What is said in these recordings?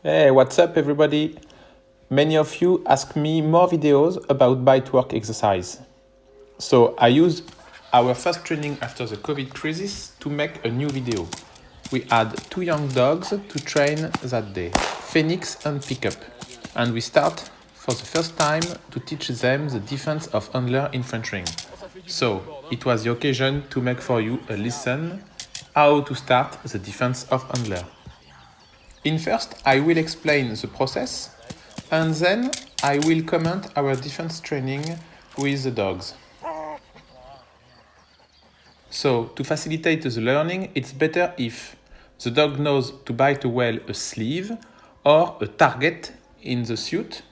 Hey, what's up everybody? Many of you ask me more videos about bite work exercise. So I used our first training after the COVID crisis to make a new video. We had two young dogs to train that day, Phoenix and Pickup. And we start for the first time to teach them the defense of handler in French ring. So it was the occasion to make for you a lesson how to start the defense of handler. First, I will explain the process, and then I will comment our defense training with the dogs. So, to facilitate the learning, it's better if the dog knows to bite well a sleeve or a target in the suit,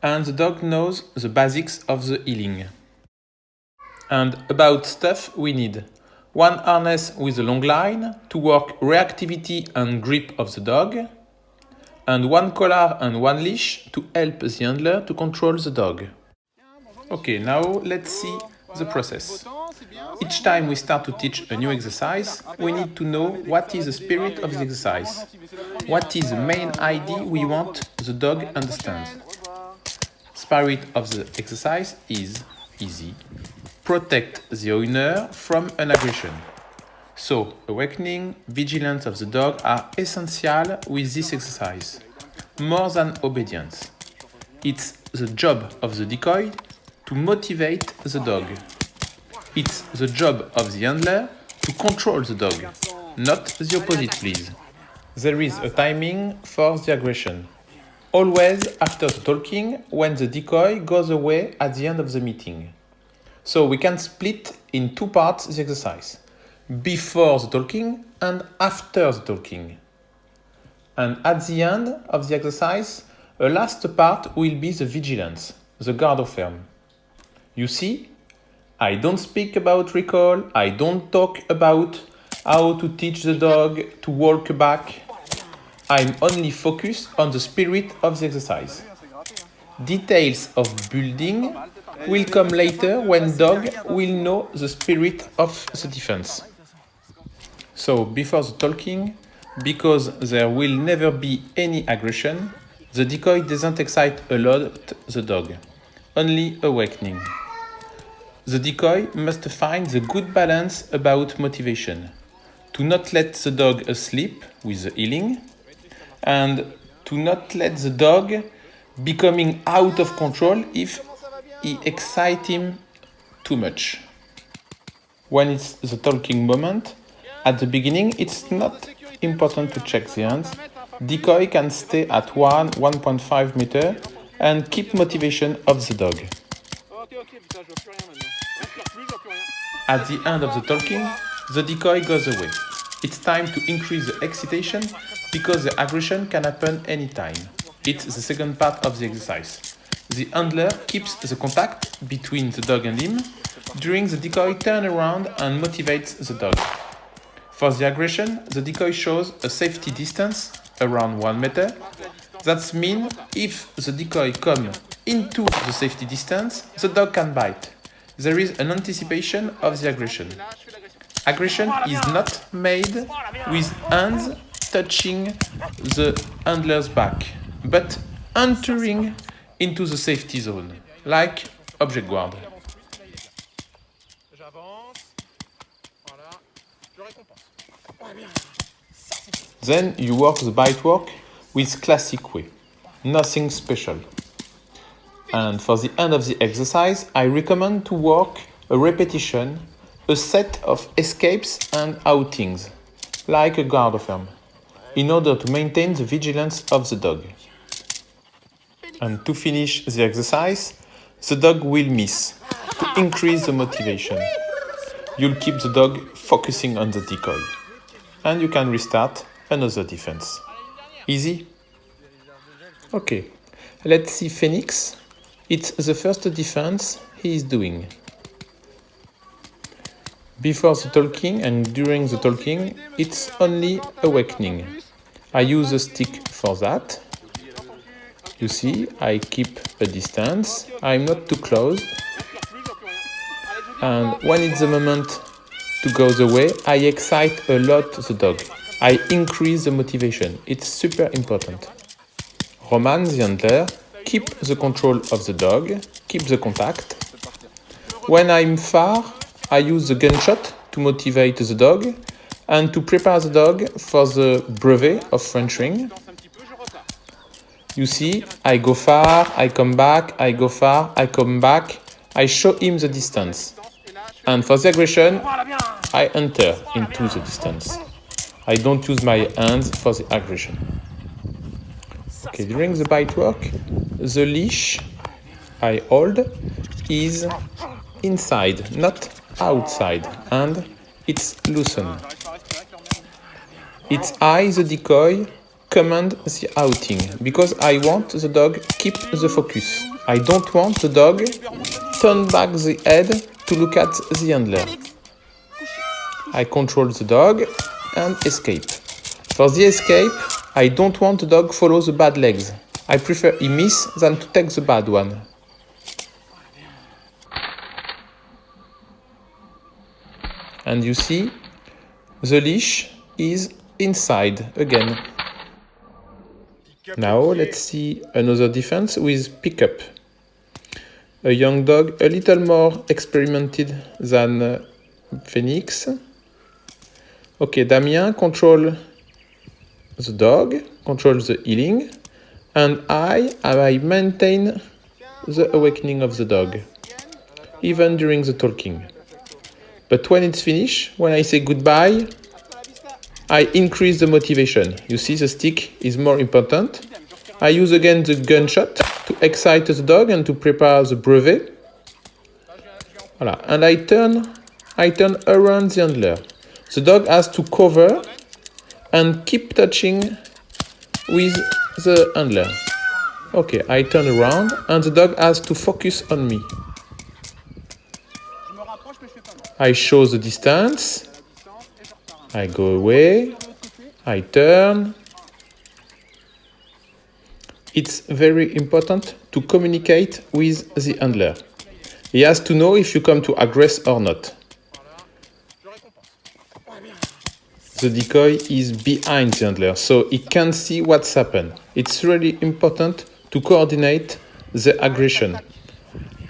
and the dog knows the basics of the heeling. And about stuff we need. One harness with a long line to work reactivity and grip of the dog, and one collar and one leash to help the handler to control the dog. Okay, now let's see the process. Each time we start to teach a new exercise, we need to know what is the spirit of the exercise. What is the main idea we want the dog understands. Spirit of the exercise is easy. Protect the owner from an aggression. So, awakening, vigilance of the dog are essential with this exercise, more than obedience. It's the job of the decoy to motivate the dog. It's the job of the handler to control the dog, not the opposite, please. There is a timing for the aggression. Always after the talking, when the decoy goes away at the end of the meeting. So we can split in two parts the exercise, before the talking and after the talking. And at the end of the exercise, a last part will be the vigilance, the garde ferme. You see, I don't speak about recall, I don't talk about how to teach the dog to walk back. I'm only focused on the spirit of the exercise. Details of building will come later when dog will know the spirit of the defense. So before the talking, because there will never be any aggression, the decoy doesn't excite a lot the dog, only awakening. The decoy must find the good balance about motivation, to not let the dog asleep with the heeling, and to not let the dog becoming out of control if he excites him too much. When it's the talking moment, at the beginning it's not important to check the hands. Decoy can stay at 1.5 meter and keep motivation of the dog. At the end of the talking, the decoy goes away. It's time to increase the excitation because the aggression can happen anytime. It's the second part of the exercise. The handler keeps the contact between the dog and him during the decoy turn around and motivates the dog. For the aggression, the decoy shows a safety distance around 1 meter. That means if the decoy comes into the safety distance, the dog can bite. There is an anticipation of the aggression. Aggression is not made with hands touching the handler's back, but entering into the safety zone, like object guard. Then you work the bite work with classic way, nothing special. And for the end of the exercise, I recommend to work a repetition, a set of escapes and outings, like a garde ferme, in order to maintain the vigilance of the dog. And to finish the exercise, the dog will miss, to increase the motivation. You'll keep the dog focusing on the decoy. And you can restart another defense. Easy? Okay, let's see Phoenix. It's the first defense he is doing. Before the talking and during the talking, it's only awakening. I use a stick for that. You see, I keep a distance, I'm not too close. And when it's the moment to go the way, I excite a lot the dog. I increase the motivation. It's super important. Roman, the handler, keep the control of the dog, keep the contact. When I'm far, I use the gunshot to motivate the dog and to prepare the dog for the brevet of French ring. You see, I go far, I come back, I go far, I come back. I show him the distance. And for the aggression, I enter into the distance. I don't use my hands for the aggression. Okay, during the bite work, the leash I hold is inside, not outside, and it's loosened. It's I, the decoy, command the outing, because I want the dog keep the focus. I don't want the dog turn back the head to look at the handler. I control the dog and escape. For the escape, I don't want the dog follow the bad legs. I prefer he miss than to take the bad one. And you see, the leash is inside again. Now let's see another defense with pickup. A young dog, a little more experimented than Phoenix. Okay, Damien control the dog, control the healing, and I maintain the awakening of the dog, even during the talking. But when it's finished, when I say goodbye, I increase the motivation. You see, the stick is more important. I use again the gunshot to excite the dog and to prepare the brevet. Voilà. And I turn around the handler. The dog has to cover and keep touching with the handler. Okay, I turn around and the dog has to focus on me. I show the distance. I go away. I turn. It's very important to communicate with the handler. He has to know if you come to aggress or not. The decoy is behind the handler, so he can't see what's happened. It's really important to coordinate the aggression,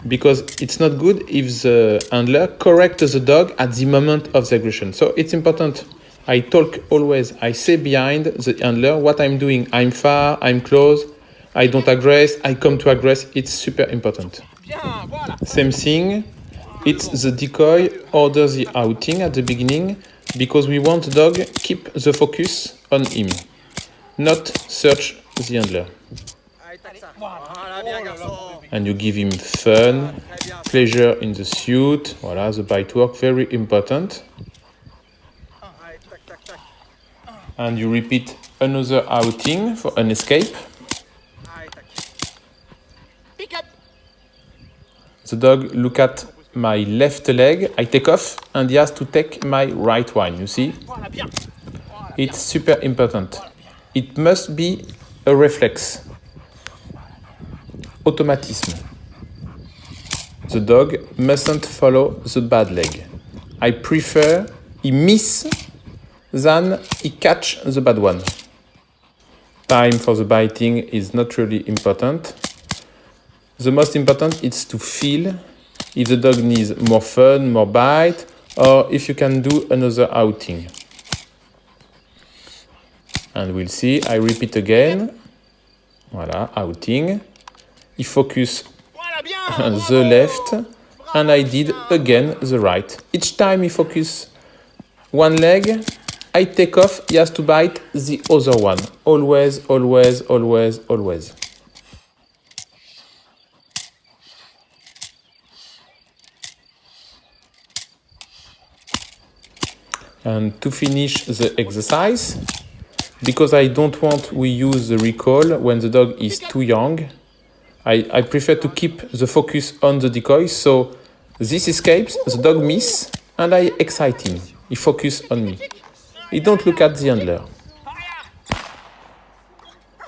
because it's not good if the handler corrects the dog at the moment of the aggression. So it's important. I talk always, I say behind the handler what I'm doing. I'm far, I'm close, I don't aggress, I come to aggress. It's super important. Same thing, it's the decoy order the outing at the beginning, because we want the dog keep the focus on him, not search the handler. And you give him fun, pleasure in the suit. Voilà, the bite work, very important. And you repeat another outing for an escape. The dog look at my left leg, I take off, and he has to take my right one, you see? It's super important. It must be a reflex. Automatism. The dog mustn't follow the bad leg. I prefer he miss than he catch the bad one. Time for the biting is not really important. The most important is to feel if the dog needs more fun, more bite, or if you can do another outing. And we'll see, I repeat again. Voilà, outing. He focus on the left, and I did again the right. Each time he focus one leg, I take off, he has to bite the other one. Always, always, always, always. And to finish the exercise, because I don't want we use the recall when the dog is too young, I prefer to keep the focus on the decoy, so this escapes, the dog miss, and I excite him. He focus on me. He don't look at the handler.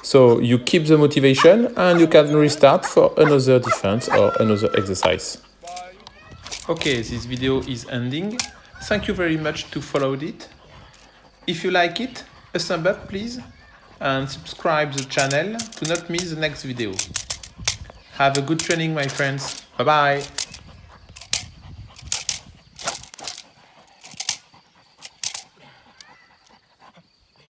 So you keep the motivation and you can restart for another defense or another exercise. Okay, this video is ending. Thank you very much to followed it. If you like it, a thumb up please. and subscribe the channel to not miss the next video. Have a good training, my friends. Bye bye.